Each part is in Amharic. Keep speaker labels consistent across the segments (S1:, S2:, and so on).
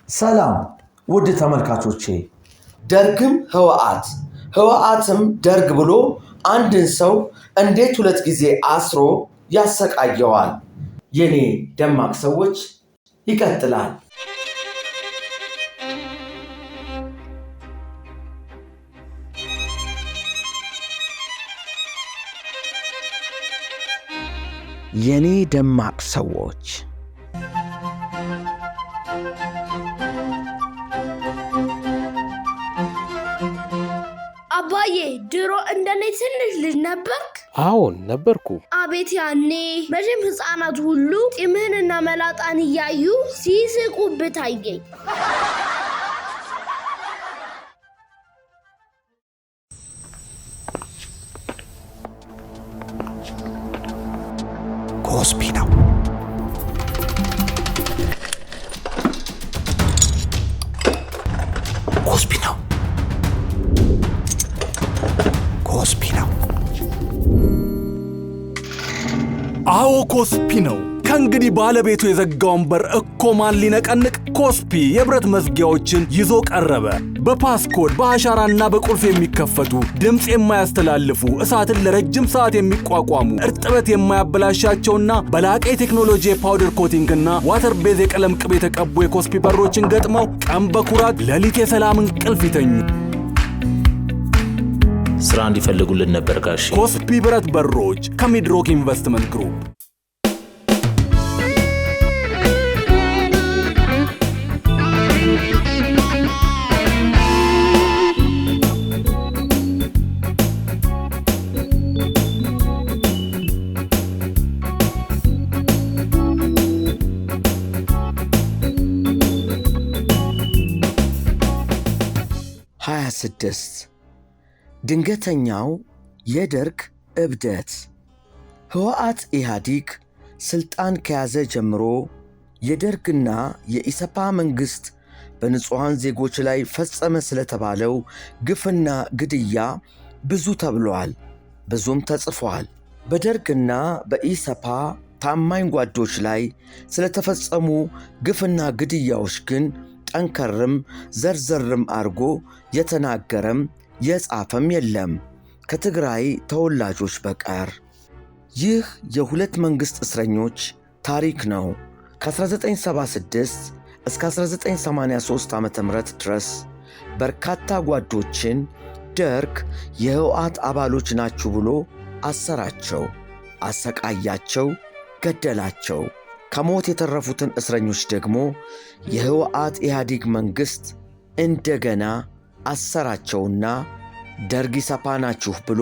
S1: ሰላም ውድ ተመልካቾቼ ደርግም ህወሓትም ደርግ ብሎ አንድን ሰው እንዴት ሁለት ጊዜ አስሮ ያሰቃየዋል? የኔ ደማቅ ሰዎች ይቀጥላል። የኔ ደማቅ ሰዎች
S2: አባዬ ድሮ እንደኔ ትንሽ ልጅ ነበርክ?
S3: አዎን ነበርኩ።
S2: አቤት ያኔ መቼም ህፃናት ሁሉ ጢምህንና መላጣን እያዩ ሲስቁብህ ታየኝ።
S1: ኮስፒ ነው።
S4: አዎ ኮስፒ ነው። ከእንግዲህ ባለቤቱ የዘጋውን በር እኮ ማን ሊነቀንቅ? ኮስፒ የብረት መዝጊያዎችን ይዞ ቀረበ። በፓስኮድ በአሻራና በቁልፍ የሚከፈቱ ድምፅ የማያስተላልፉ እሳትን ለረጅም ሰዓት የሚቋቋሙ እርጥበት የማያበላሻቸውና በላቀ ቴክኖሎጂ የፓውደር ኮቲንግና ዋተር ቤዝ የቀለም ቅብ የተቀቡ የኮስፒ በሮችን ገጥመው ቀን በኩራት ሌሊት የሰላም እንቅልፍ ይተኙ።
S3: ስራ እንዲፈልጉልን ነበር ጋሽ።
S4: ኮስፒ ብረት በሮች ከሚድሮክ ኢንቨስትመንት ግሩፕ።
S1: ድንገተኛው የደርግ እብደት። ህወሓት ኢህአዲግ ስልጣን ከያዘ ጀምሮ የደርግና የኢሰፓ መንግስት በንጹሃን ዜጎች ላይ ፈጸመ ስለተባለው ግፍና ግድያ ብዙ ተብሏል፣ ብዙም ተጽፏል። በደርግና በኢሰፓ ታማኝ ጓዶች ላይ ስለተፈጸሙ ግፍና ግድያዎች ግን ጠንከርም ዘርዘርም አርጎ የተናገረም የጻፈም የለም ከትግራይ ተወላጆች በቀር። ይህ የሁለት መንግሥት እስረኞች ታሪክ ነው። ከ1976 እስከ 1983 ዓ.ም ድረስ በርካታ ጓዶችን ደርግ የህወሓት አባሎች ናችሁ ብሎ አሰራቸው፣ አሰቃያቸው፣ ገደላቸው። ከሞት የተረፉትን እስረኞች ደግሞ የህወሓት ኢህአዲግ መንግሥት እንደገና አሰራቸውና ደርግ ኢሰፓ ናችሁ ብሎ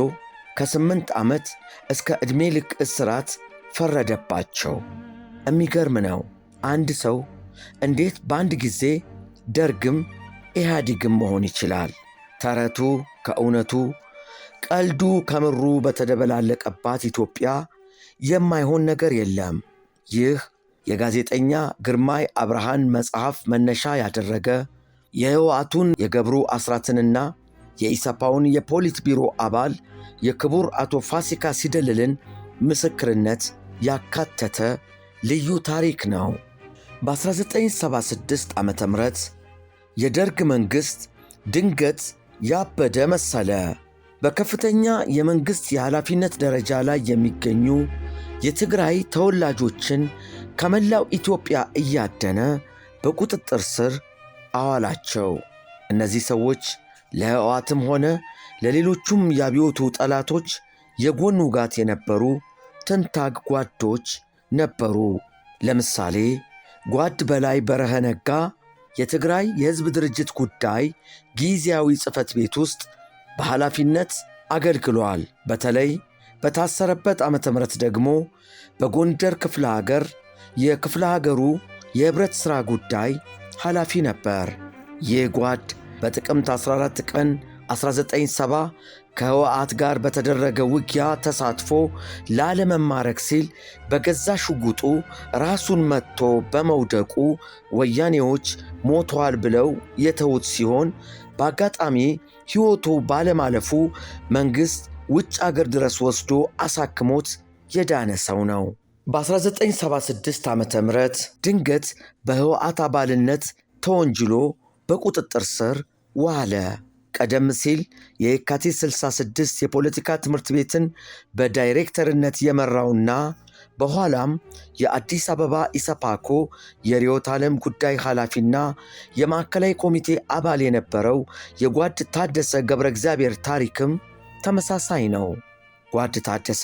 S1: ከ8 ዓመት እስከ ዕድሜ ልክ እስራት ፈረደባቸው። የሚገርም ነው። አንድ ሰው እንዴት በአንድ ጊዜ ደርግም ኢህአዲግም መሆን ይችላል? ተረቱ ከእውነቱ ቀልዱ ከምሩ በተደበላለቀባት ኢትዮጵያ የማይሆን ነገር የለም። ይህ የጋዜጠኛ ግርማይ አብርሃን መጽሐፍ መነሻ ያደረገ የህወሓቱን የገብሩ አስራትንና የኢሰፓውን የፖሊት ቢሮ አባል የክቡር አቶ ፋሲካ ሲደልልን ምስክርነት ያካተተ ልዩ ታሪክ ነው። በ1976 ዓ.ም የደርግ መንግሥት ድንገት ያበደ መሰለ። በከፍተኛ የመንግሥት የኃላፊነት ደረጃ ላይ የሚገኙ የትግራይ ተወላጆችን ከመላው ኢትዮጵያ እያደነ በቁጥጥር ስር አዋላቸው። እነዚህ ሰዎች ለህወሓትም ሆነ ለሌሎቹም የአብዮቱ ጠላቶች የጎን ውጋት የነበሩ ትንታግ ጓዶች ነበሩ። ለምሳሌ ጓድ በላይ በረኸ ነጋ የትግራይ የሕዝብ ድርጅት ጉዳይ ጊዜያዊ ጽሕፈት ቤት ውስጥ በኃላፊነት አገልግሏል። በተለይ በታሰረበት ዓመተ ምህረት ደግሞ በጎንደር ክፍለ ሀገር የክፍለ ሀገሩ የኅብረት ሥራ ጉዳይ ኃላፊ ነበር። ይህ ጓድ በጥቅምት 14 ቀን 1970 ከህወሓት ጋር በተደረገ ውጊያ ተሳትፎ ላለመማረክ ሲል በገዛ ሽጉጡ ራሱን መትቶ በመውደቁ ወያኔዎች ሞቷል ብለው የተዉት ሲሆን በአጋጣሚ ሕይወቱ ባለማለፉ መንግሥት ውጭ አገር ድረስ ወስዶ አሳክሞት የዳነ ሰው ነው። በ1976 ዓ.ም ድንገት በህወሓት አባልነት ተወንጅሎ በቁጥጥር ስር ዋለ። ቀደም ሲል የየካቲት 66 የፖለቲካ ትምህርት ቤትን በዳይሬክተርነት የመራውና በኋላም የአዲስ አበባ ኢሰፓኮ የርዕዮተ ዓለም ጉዳይ ኃላፊና የማዕከላዊ ኮሚቴ አባል የነበረው የጓድ ታደሰ ገብረ እግዚአብሔር ታሪክም ተመሳሳይ ነው። ጓድ ታደሰ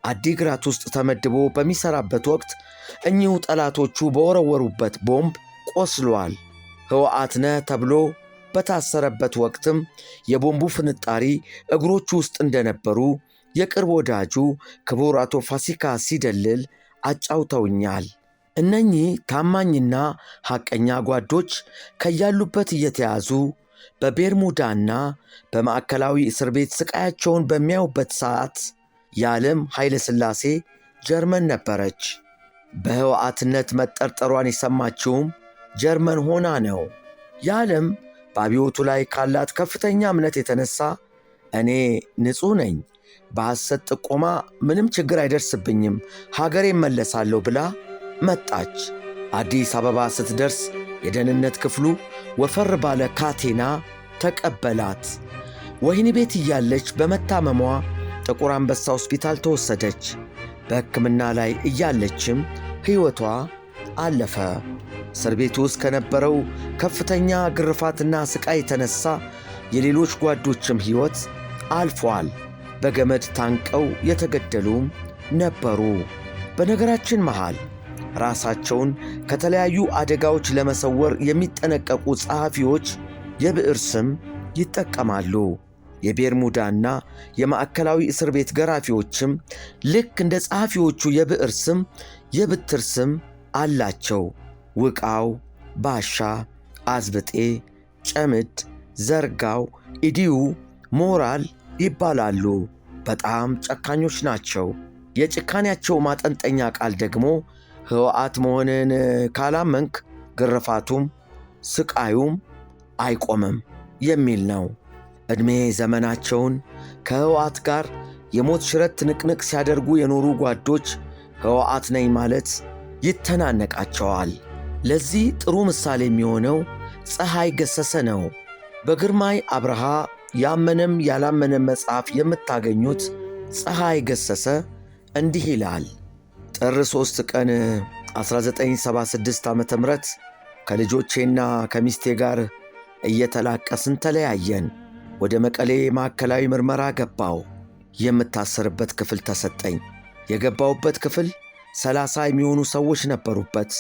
S1: አዲግራት ውስጥ ተመድቦ በሚሰራበት ወቅት እኚሁ ጠላቶቹ በወረወሩበት ቦምብ ቆስሏል። ሕወሓት ነህ ተብሎ በታሰረበት ወቅትም የቦምቡ ፍንጣሪ እግሮቹ ውስጥ እንደነበሩ የቅርብ ወዳጁ ክቡር አቶ ፋሲካ ሲደልል አጫውተውኛል። እነኚህ ታማኝና ሐቀኛ ጓዶች ከያሉበት እየተያዙ በቤርሙዳና በማዕከላዊ እስር ቤት ስቃያቸውን በሚያዩበት ሰዓት የዓለም ኃይለ ሥላሴ ጀርመን ነበረች። በሕወሓትነት መጠርጠሯን የሰማችውም ጀርመን ሆና ነው። የዓለም በአብዮቱ ላይ ካላት ከፍተኛ እምነት የተነሳ እኔ ንጹሕ ነኝ፣ በሐሰት ጥቆማ ምንም ችግር አይደርስብኝም፣ ሀገሬ እመለሳለሁ ብላ መጣች። አዲስ አበባ ስትደርስ የደህንነት ክፍሉ ወፈር ባለ ካቴና ተቀበላት። ወህኒ ቤት እያለች በመታመሟ ጥቁር አንበሳ ሆስፒታል ተወሰደች። በሕክምና ላይ እያለችም ሕይወቷ አለፈ። እስር ቤቱ ውስጥ ከነበረው ከፍተኛ ግርፋትና ስቃይ የተነሳ የሌሎች ጓዶችም ሕይወት አልፏል። በገመድ ታንቀው የተገደሉም ነበሩ። በነገራችን መሃል ራሳቸውን ከተለያዩ አደጋዎች ለመሰወር የሚጠነቀቁ ጸሐፊዎች የብዕር ስም ይጠቀማሉ። የቤርሙዳና የማዕከላዊ እስር ቤት ገራፊዎችም ልክ እንደ ጸሐፊዎቹ የብዕር ስም የብትር ስም አላቸው። ውቃው፣ ባሻ፣ አዝብጤ፣ ጨምድ፣ ዘርጋው፣ ኢዲዩ፣ ሞራል ይባላሉ። በጣም ጨካኞች ናቸው። የጭካኔያቸው ማጠንጠኛ ቃል ደግሞ ሕወሓት መሆንን ካላመንክ ግርፋቱም ስቃዩም አይቆምም የሚል ነው። ዕድሜ ዘመናቸውን ከሕወሓት ጋር የሞት ሽረት ትንቅንቅ ሲያደርጉ የኖሩ ጓዶች ሕወሓት ነኝ ማለት ይተናነቃቸዋል። ለዚህ ጥሩ ምሳሌ የሚሆነው ፀሐይ ገሰሰ ነው። በግርማይ አብርሃ ያመነም ያላመነም መጽሐፍ የምታገኙት ፀሐይ ገሰሰ እንዲህ ይላል። ጥር 3 ቀን 1976 ዓ.ም ከልጆቼና ከሚስቴ ጋር እየተላቀስን ተለያየን። ወደ መቀሌ ማዕከላዊ ምርመራ ገባው። የምታሰርበት ክፍል ተሰጠኝ። የገባውበት ክፍል 30 የሚሆኑ ሰዎች ነበሩበት።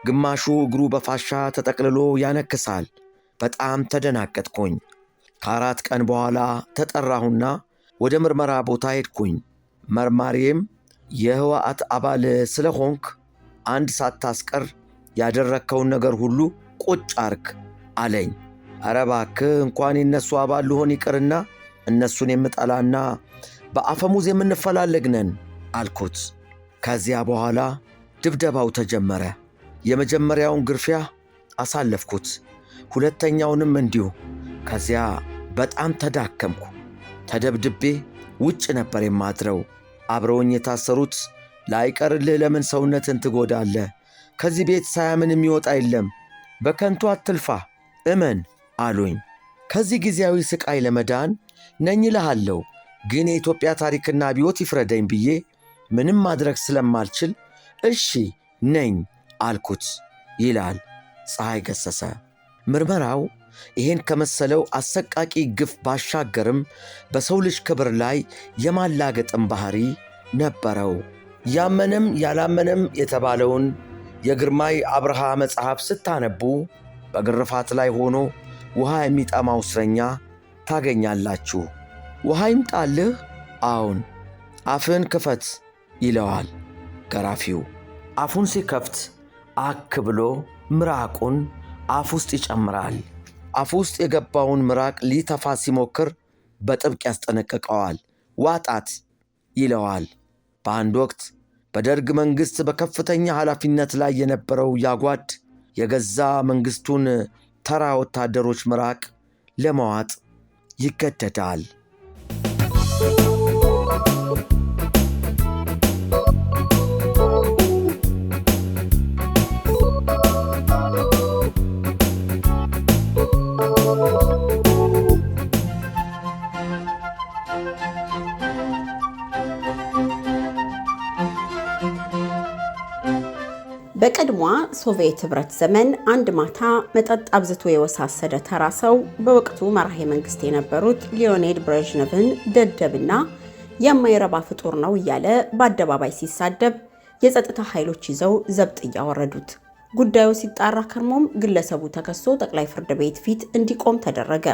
S1: ግማሹ እግሩ በፋሻ ተጠቅልሎ ያነክሳል። በጣም ተደናቀጥኩኝ። ከ4 ቀን በኋላ ተጠራሁና ወደ ምርመራ ቦታ ሄድኩኝ። መርማሪም የሕወሓት አባል ስለሆንክ አንድ ሳታስቀር ያደረግከውን ነገር ሁሉ ቁጭ አርግ አለኝ። ኧረ እባክህ እንኳን የነሱ አባል ልሆን ይቅርና እነሱን የምጠላና በአፈሙዝ የምንፈላለግ ነን አልኩት። ከዚያ በኋላ ድብደባው ተጀመረ። የመጀመሪያውን ግርፊያ አሳለፍኩት፣ ሁለተኛውንም እንዲሁ። ከዚያ በጣም ተዳከምኩ። ተደብድቤ ውጭ ነበር የማድረው። አብረውኝ የታሰሩት ላይቀርልህ ለምን ሰውነትን ትጎዳለህ? ከዚህ ቤት ሳያምን የሚወጣ የለም፣ በከንቱ አትልፋ፣ እመን አሉኝ። ከዚህ ጊዜያዊ ስቃይ ለመዳን ነኝ እልሃለሁ፣ ግን የኢትዮጵያ ታሪክና አብዮት ይፍረደኝ ብዬ ምንም ማድረግ ስለማልችል እሺ ነኝ አልኩት ይላል ፀሐይ ገሰሰ። ምርመራው ይሄን ከመሰለው አሰቃቂ ግፍ ባሻገርም በሰው ልጅ ክብር ላይ የማላገጥም ባህሪ ነበረው። ያመነም ያላመነም የተባለውን የግርማይ አብርሃ መጽሐፍ ስታነቡ በግርፋት ላይ ሆኖ ውሃ የሚጠማው እስረኛ ታገኛላችሁ። ውሃ ይምጣልህ? አዎን። አፍን ክፈት ይለዋል ገራፊው። አፉን ሲከፍት አክ ብሎ ምራቁን አፍ ውስጥ ይጨምራል። አፍ ውስጥ የገባውን ምራቅ ሊተፋ ሲሞክር በጥብቅ ያስጠነቅቀዋል። ዋጣት ይለዋል። በአንድ ወቅት በደርግ መንግሥት በከፍተኛ ኃላፊነት ላይ የነበረው ያጓድ የገዛ መንግሥቱን ተራ ወታደሮች ምራቅ ለመዋጥ ይገደዳል።
S5: በጨለሟ ሶቪየት ህብረት ዘመን አንድ ማታ መጠጥ አብዝቶ የወሳሰደ ተራ ሰው በወቅቱ መራሄ መንግስት የነበሩት ሊዮኒድ ብሬዥኔቭን ደደብና የማይረባ ፍጡር ነው እያለ በአደባባይ ሲሳደብ የጸጥታ ኃይሎች ይዘው ዘብጥ ያወረዱት። ጉዳዩ ሲጣራ ከርሞም ግለሰቡ ተከሶ ጠቅላይ ፍርድ ቤት ፊት እንዲቆም ተደረገ።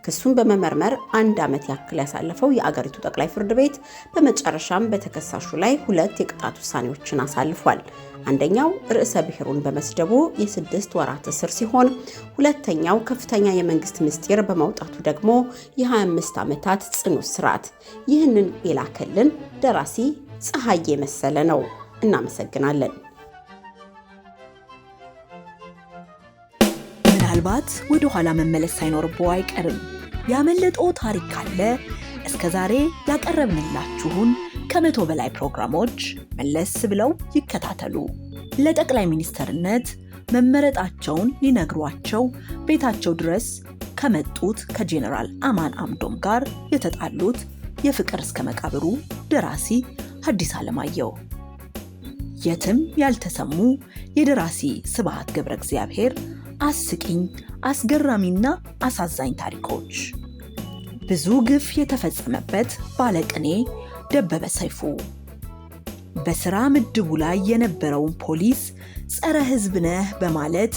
S5: ክሱን በመመርመር 1 ዓመት ያክል ያሳለፈው የአገሪቱ ጠቅላይ ፍርድ ቤት በመጨረሻም በተከሳሹ ላይ 2 የቅጣት ውሳኔዎችን አሳልፏል። አንደኛው ርዕሰ ብሔሩን በመስደቡ የ6 ወራት እስር ሲሆን፣ ሁለተኛው ከፍተኛ የመንግስት ምስጢር በማውጣቱ ደግሞ የ25 ዓመታት ጽኑ እስራት። ይህንን የላከልን ደራሲ ፀሐዬ መሰለ ነው። እናመሰግናለን።
S6: ምናልባት ወደ ኋላ መመለስ ሳይኖርብዎ አይቀርም። ያመለጠው ታሪክ ካለ እስከ ዛሬ ያቀረብንላችሁን ከ100 በላይ ፕሮግራሞች መለስ ብለው ይከታተሉ። ለጠቅላይ ሚኒስትርነት መመረጣቸውን ሊነግሯቸው ቤታቸው ድረስ ከመጡት ከጄኔራል አማን አምዶም ጋር የተጣሉት የፍቅር እስከ መቃብሩ ደራሲ ሐዲስ ዓለማየሁ፣ የትም ያልተሰሙ የደራሲ ስብሐት ገብረ እግዚአብሔር አስቂኝ፣ አስገራሚና አሳዛኝ ታሪኮች፣ ብዙ ግፍ የተፈጸመበት ባለቅኔ ደበበ ሰይፉ፣ በስራ ምድቡ ላይ የነበረውን ፖሊስ ጸረ ሕዝብ ነህ በማለት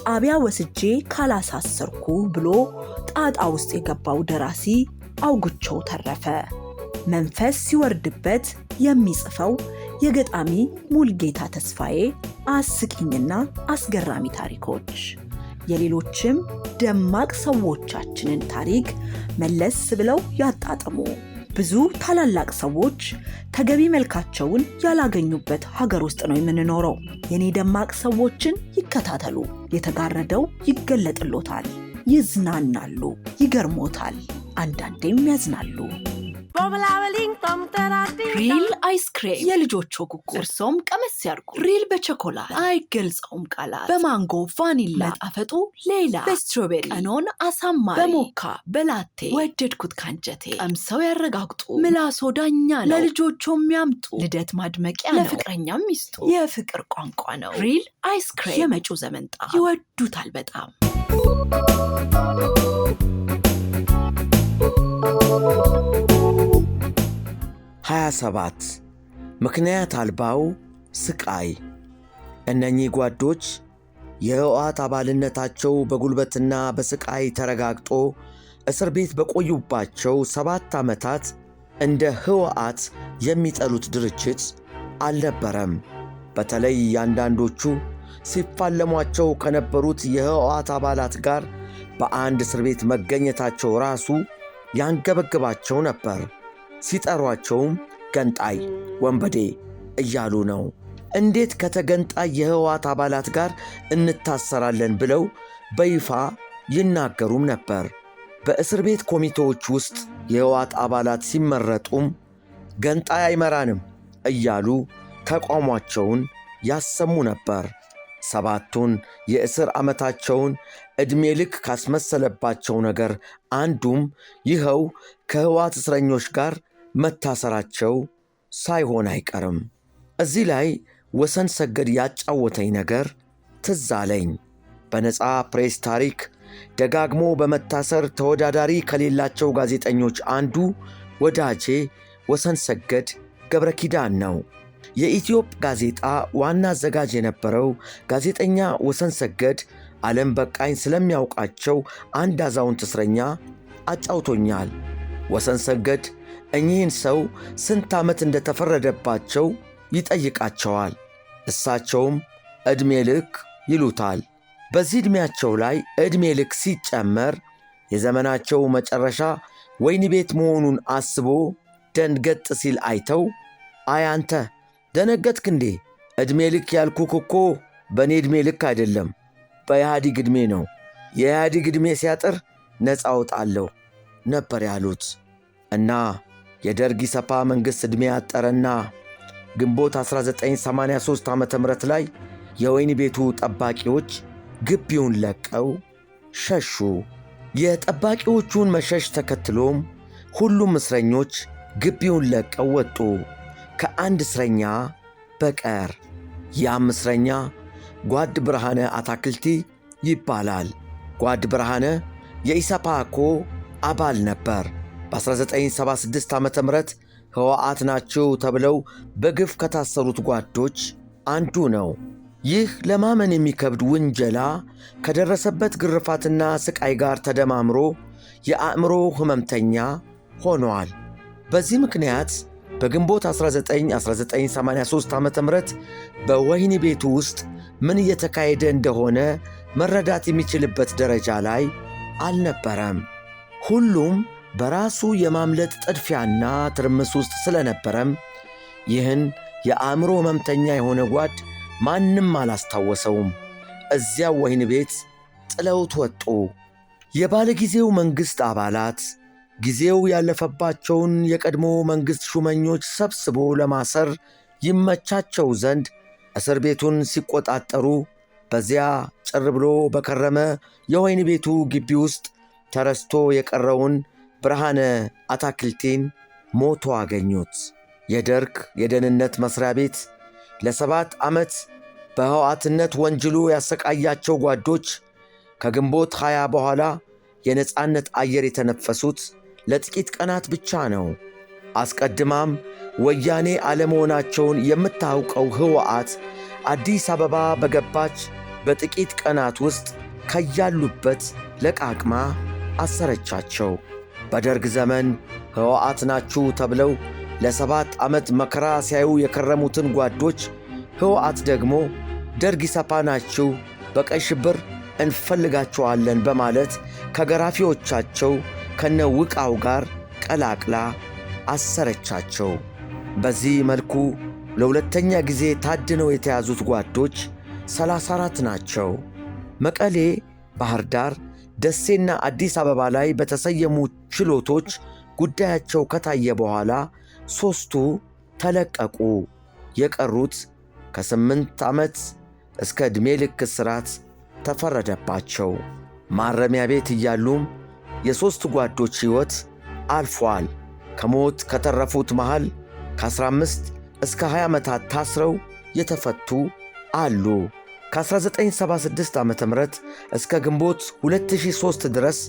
S6: ጣቢያ ወስጄ ካላሳሰርኩ ብሎ ጣጣ ውስጥ የገባው ደራሲ አውግቸው ተረፈ፣ መንፈስ ሲወርድበት የሚጽፈው የገጣሚ ሙልጌታ ተስፋዬ አስቂኝና አስገራሚ ታሪኮች፣ የሌሎችም ደማቅ ሰዎቻችንን ታሪክ መለስ ብለው ያጣጥሙ። ብዙ ታላላቅ ሰዎች ተገቢ መልካቸውን ያላገኙበት ሀገር ውስጥ ነው የምንኖረው። የኔ ደማቅ ሰዎችን ይከታተሉ። የተጋረደው ይገለጥሎታል፣ ይዝናናሉ፣ ይገርሞታል፣ አንዳንዴም ያዝናሉ። ሪል አይስክሬም የልጆቹ ጉጉ፣ እርሶም ቀመስ ያርጉ። ሪል በቸኮላት አይገልጸውም ቃላት፣ በማንጎ ቫኒላ ጣፈጡ ሌላ፣ በስትሮቤሪ ቀኖን አሳማሪ፣ በሞካ በላቴ ወደድኩት ካንጀቴ። ቀምሰው ያረጋግጡ፣ ምላሶ ዳኛ ነው። ለልጆቹ የሚያምጡ ልደት ማድመቂያ ነው፣ ለፍቅረኛም ሚስጡ የፍቅር ቋንቋ ነው። ሪል አይስክሬም የመጪው ዘመን ጣዕም ይወዱታል በጣም።
S1: 27 ምክንያት አልባው ስቃይ። እነኚህ ጓዶች የህወሓት አባልነታቸው በጉልበትና በስቃይ ተረጋግጦ እስር ቤት በቆዩባቸው 7 ዓመታት እንደ ህወሓት የሚጠሉት ድርጅት አልነበረም። በተለይ አንዳንዶቹ ሲፋለሟቸው ከነበሩት የህወሓት አባላት ጋር በአንድ እስር ቤት መገኘታቸው ራሱ ያንገበግባቸው ነበር። ሲጠሯቸውም ገንጣይ፣ ወንበዴ እያሉ ነው። እንዴት ከተገንጣይ የህወሓት አባላት ጋር እንታሰራለን ብለው በይፋ ይናገሩም ነበር። በእስር ቤት ኮሚቴዎች ውስጥ የህወሓት አባላት ሲመረጡም ገንጣይ አይመራንም እያሉ ተቃውሟቸውን ያሰሙ ነበር። 7ቱን የእስር ዓመታቸውን ዕድሜ ልክ ካስመሰለባቸው ነገር አንዱም ይኸው ከህወሓት እስረኞች ጋር መታሰራቸው ሳይሆን አይቀርም። እዚህ ላይ ወሰን ሰገድ ያጫወተኝ ነገር ትዝ አለኝ። በነፃ ፕሬስ ታሪክ ደጋግሞ በመታሰር ተወዳዳሪ ከሌላቸው ጋዜጠኞች አንዱ ወዳጄ ወሰን ሰገድ ገብረ ኪዳን ነው። የኢትዮጵ ጋዜጣ ዋና አዘጋጅ የነበረው ጋዜጠኛ ወሰን ሰገድ ዓለም በቃኝ ስለሚያውቃቸው አንድ አዛውንት እስረኛ አጫውቶኛል። ወሰን ሰገድ እኚህን ሰው ስንት ዓመት እንደተፈረደባቸው ይጠይቃቸዋል። እሳቸውም ዕድሜ ልክ ይሉታል። በዚህ ዕድሜያቸው ላይ ዕድሜ ልክ ሲጨመር የዘመናቸው መጨረሻ ወይን ቤት መሆኑን አስቦ ደንገጥ ሲል አይተው አይ አንተ ደነገጥክ እንዴ? ዕድሜ ልክ ያልኩህ እኮ በእኔ ዕድሜ ልክ አይደለም፣ በኢህአዲግ ዕድሜ ነው። የኢህአዲግ ዕድሜ ሲያጥር ነፃ አውጣለሁ ነበር ያሉት። እና የደርግ ኢሰፓ መንግሥት ዕድሜ ያጠረና ግንቦት 1983 ዓ.ም ላይ የወይን ቤቱ ጠባቂዎች ግቢውን ለቀው ሸሹ። የጠባቂዎቹን መሸሽ ተከትሎም ሁሉም እስረኞች ግቢውን ለቀው ወጡ ከአንድ እስረኛ በቀር። ያም እስረኛ ጓድ ብርሃነ አታክልቲ ይባላል። ጓድ ብርሃነ የኢሰፓኮ አባል ነበር። በ1976 ዓ.ም ሕወሓት ናቸው ተብለው በግፍ ከታሰሩት ጓዶች አንዱ ነው። ይህ ለማመን የሚከብድ ውንጀላ ከደረሰበት ግርፋትና ስቃይ ጋር ተደማምሮ የአእምሮ ሕመምተኛ ሆኗል። በዚህ ምክንያት በግንቦት 1983 ዓ.ም በወህኒ ቤቱ ውስጥ ምን እየተካሄደ እንደሆነ መረዳት የሚችልበት ደረጃ ላይ አልነበረም። ሁሉም በራሱ የማምለጥ ጥድፊያና ትርምስ ውስጥ ስለነበረም ይህን የአእምሮ ሕመምተኛ የሆነ ጓድ ማንም አላስታወሰውም። እዚያው ወህኒ ቤት ጥለውት ወጡ። የባለጊዜው መንግሥት አባላት ጊዜው ያለፈባቸውን የቀድሞ መንግሥት ሹመኞች ሰብስቦ ለማሰር ይመቻቸው ዘንድ እስር ቤቱን ሲቆጣጠሩ በዚያ ጭር ብሎ በከረመ የወህኒ ቤቱ ግቢ ውስጥ ተረስቶ የቀረውን ብርሃነ አታክልቲን ሞቶ አገኙት። የደርግ የደህንነት መሥሪያ ቤት ለ7 ዓመት በሕወሓትነት ወንጅሎ ያሰቃያቸው ጓዶች ከግንቦት 20 በኋላ የነጻነት አየር የተነፈሱት ለጥቂት ቀናት ብቻ ነው። አስቀድማም ወያኔ አለመሆናቸውን የምታውቀው ሕወሓት አዲስ አበባ በገባች በጥቂት ቀናት ውስጥ ከያሉበት ለቃቅማ አሰረቻቸው። በደርግ ዘመን ሕወሓት ናችሁ ተብለው ለ7 ዓመት መከራ ሲያዩ የከረሙትን ጓዶች ሕወሓት ደግሞ ደርግ ኢሰፓ ናችሁ፣ በቀይ ሽብር እንፈልጋቸዋለን በማለት ከገራፊዎቻቸው ከነውቃው ጋር ቀላቅላ አሰረቻቸው። በዚህ መልኩ ለሁለተኛ ጊዜ ታድነው የተያዙት ጓዶች 34 ናቸው። መቀሌ፣ ባህር ዳር፣ ደሴና አዲስ አበባ ላይ በተሰየሙ ችሎቶች ጉዳያቸው ከታየ በኋላ 3ቱ ተለቀቁ። የቀሩት ከ8 ዓመት እስከ ዕድሜ ልክ እስራት ተፈረደባቸው። ማረሚያ ቤት እያሉም የ3 ጓዶች ሕይወት አልፏል። ከሞት ከተረፉት መሃል ከ15 እስከ 20 ዓመታት ታስረው የተፈቱ አሉ። ከ1976 ዓ.ም እስከ ግንቦት 2003 ድረስ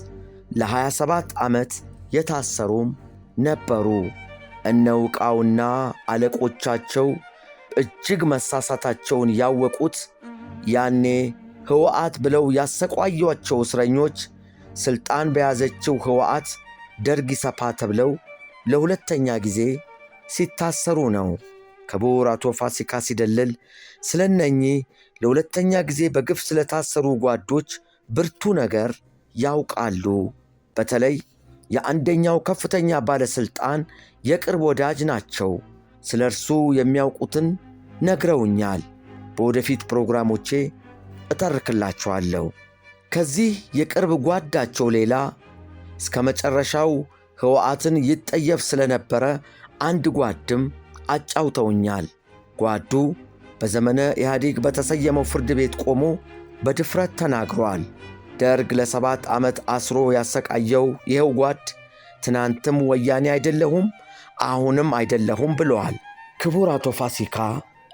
S1: ለ27 ዓመት የታሰሩም ነበሩ። እነ ውቃውና አለቆቻቸው እጅግ መሳሳታቸውን ያወቁት ያኔ ሕወሓት ብለው ያሰቃዩአቸው እስረኞች ሥልጣን በያዘችው ሕወሓት ደርግ ኢሰፓ ተብለው ለሁለተኛ ጊዜ ሲታሰሩ ነው። ክቡር አቶ ፋሲካ ሲደልል ስለ እነኚህ ለሁለተኛ ጊዜ በግፍ ስለታሰሩ ጓዶች ብርቱ ነገር ያውቃሉ። በተለይ የአንደኛው ከፍተኛ ባለሥልጣን የቅርብ ወዳጅ ናቸው። ስለ እርሱ የሚያውቁትን ነግረውኛል። በወደፊት ፕሮግራሞቼ እተርክላችኋለሁ። ከዚህ የቅርብ ጓዳቸው ሌላ እስከ መጨረሻው ሕወሓትን ይጠየፍ ስለነበረ አንድ ጓድም አጫውተውኛል። ጓዱ በዘመነ ኢህአዴግ በተሰየመው ፍርድ ቤት ቆሞ በድፍረት ተናግሯል። ደርግ ለ7 ዓመት አስሮ ያሰቃየው ይኸው ጓድ ትናንትም ወያኔ አይደለሁም አሁንም አይደለሁም ብለዋል። ክቡር አቶ ፋሲካ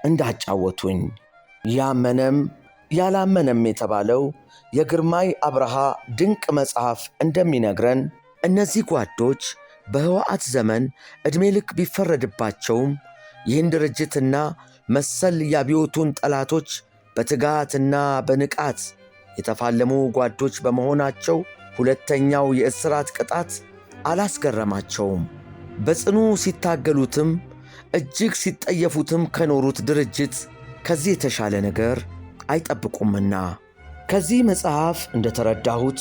S1: እንዳጫወቱኝ ያመነም ያላመነም የተባለው የግርማይ አብርሃ ድንቅ መጽሐፍ እንደሚነግረን እነዚህ ጓዶች በሕወሓት ዘመን ዕድሜ ልክ ቢፈረድባቸውም ይህን ድርጅትና መሰል የአብዮቱን ጠላቶች በትጋትና በንቃት የተፋለሙ ጓዶች በመሆናቸው ሁለተኛው የእስራት ቅጣት አላስገረማቸውም። በጽኑ ሲታገሉትም እጅግ ሲጠየፉትም ከኖሩት ድርጅት ከዚህ የተሻለ ነገር አይጠብቁምና። ከዚህ መጽሐፍ እንደተረዳሁት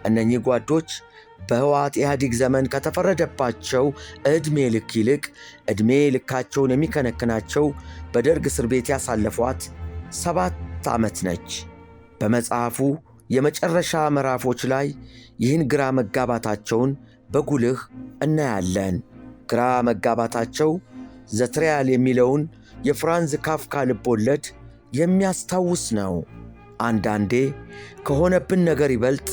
S1: እነኚህ ጓዶች በሕወሓት ኢህአዴግ ዘመን ከተፈረደባቸው ዕድሜ ልክ ይልቅ ዕድሜ ልካቸውን የሚከነክናቸው በደርግ እስር ቤት ያሳለፏት 7 ዓመት ነች። በመጽሐፉ የመጨረሻ ምዕራፎች ላይ ይህን ግራ መጋባታቸውን በጉልህ እናያለን። ግራ መጋባታቸው ዘትሪያል የሚለውን የፍራንዝ ካፍካ ልቦለድ የሚያስታውስ ነው። አንዳንዴ ከሆነብን ነገር ይበልጥ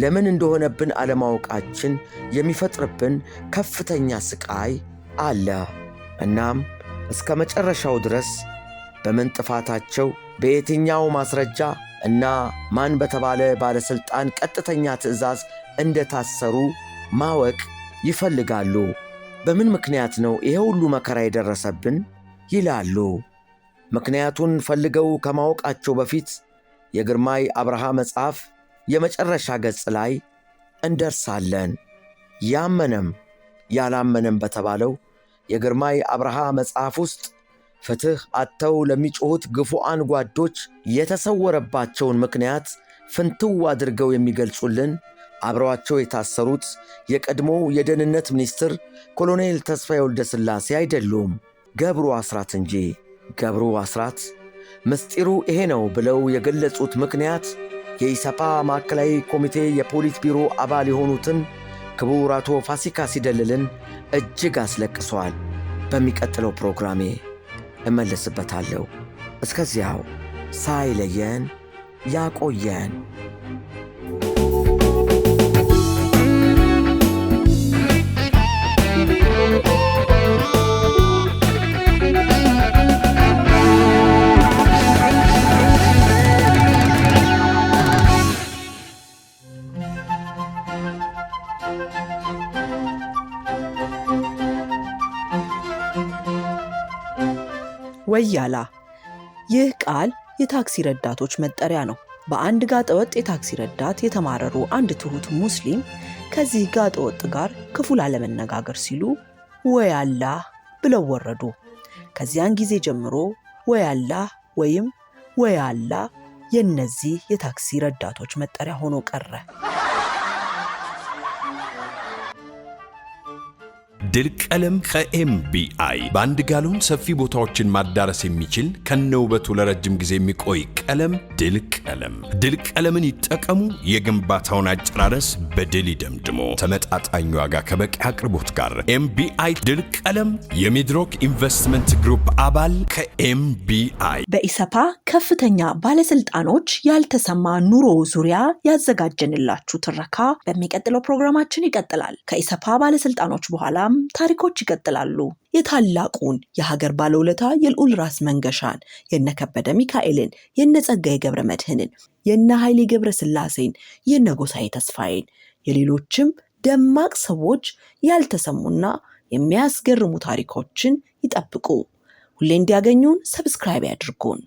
S1: ለምን እንደሆነብን አለማወቃችን የሚፈጥርብን ከፍተኛ ስቃይ አለ። እናም እስከ መጨረሻው ድረስ በምን ጥፋታቸው በየትኛው ማስረጃ እና ማን በተባለ ባለሥልጣን ቀጥተኛ ትዕዛዝ እንደታሰሩ ማወቅ ይፈልጋሉ። በምን ምክንያት ነው ይሄ ሁሉ መከራ የደረሰብን ይላሉ። ምክንያቱን ፈልገው ከማወቃቸው በፊት የግርማይ አብርሃ መጽሐፍ የመጨረሻ ገጽ ላይ እንደርሳለን። ያመነም ያላመነም በተባለው የግርማይ አብርሃ መጽሐፍ ውስጥ ፍትሕ አጥተው ለሚጮኹት ግፉዓን ጓዶች የተሰወረባቸውን ምክንያት ፍንትው አድርገው የሚገልጹልን አብረዋቸው የታሰሩት የቀድሞው የደህንነት ሚኒስትር ኮሎኔል ተስፋዬ ወልደ ሥላሴ አይደሉም፣ ገብሩ አስራት እንጂ። ገብሩ አስራት ምስጢሩ ይሄ ነው ብለው የገለጹት ምክንያት የኢሰፓ ማዕከላዊ ኮሚቴ የፖሊት ቢሮ አባል የሆኑትን ክቡር አቶ ፋሲካ ሲደልልን እጅግ አስለቅሷል። በሚቀጥለው ፕሮግራሜ እመለስበታለሁ። እስከዚያው ሳይለየን ያቆየን።
S6: ወያላ። ይህ ቃል የታክሲ ረዳቶች መጠሪያ ነው። በአንድ ጋጠወጥ የታክሲ ረዳት የተማረሩ አንድ ትሁት ሙስሊም ከዚህ ጋጠወጥ ጋር ክፉ ላለመነጋገር ሲሉ ወያላ ብለው ወረዱ። ከዚያን ጊዜ ጀምሮ ወያላ ወይም ወያላ የነዚህ የታክሲ ረዳቶች መጠሪያ ሆኖ ቀረ።
S7: ድል ቀለም ከኤምቢአይ በአንድ ጋሎን ሰፊ ቦታዎችን ማዳረስ የሚችል ከነውበቱ ለረጅም ጊዜ የሚቆይ ቀለም ድል ቀለም። ድል ቀለምን ይጠቀሙ። የግንባታውን አጨራረስ በድል ይደምድሞ። ተመጣጣኝ ዋጋ ከበቂ አቅርቦት ጋር ኤምቢአይ ድል ቀለም የሚድሮክ ኢንቨስትመንት ግሩፕ አባል ከኤምቢአይ።
S6: በኢሰፓ ከፍተኛ ባለስልጣኖች ያልተሰማ ኑሮ ዙሪያ ያዘጋጀንላችሁ ትረካ በሚቀጥለው ፕሮግራማችን ይቀጥላል። ከኢሰፓ ባለስልጣኖች በኋላ ታሪኮች ይቀጥላሉ። የታላቁን የሀገር ባለውለታ የልዑል ራስ መንገሻን፣ የነከበደ ሚካኤልን፣ የነጸጋዬ ገብረ መድኅንን፣ የነ ኃይሌ ገብረ ሥላሴን፣ የነ ጎሳዬ ተስፋዬን፣ የሌሎችም ደማቅ ሰዎች ያልተሰሙና የሚያስገርሙ ታሪኮችን ይጠብቁ። ሁሌ እንዲያገኙን ሰብስክራይብ ያድርጉን።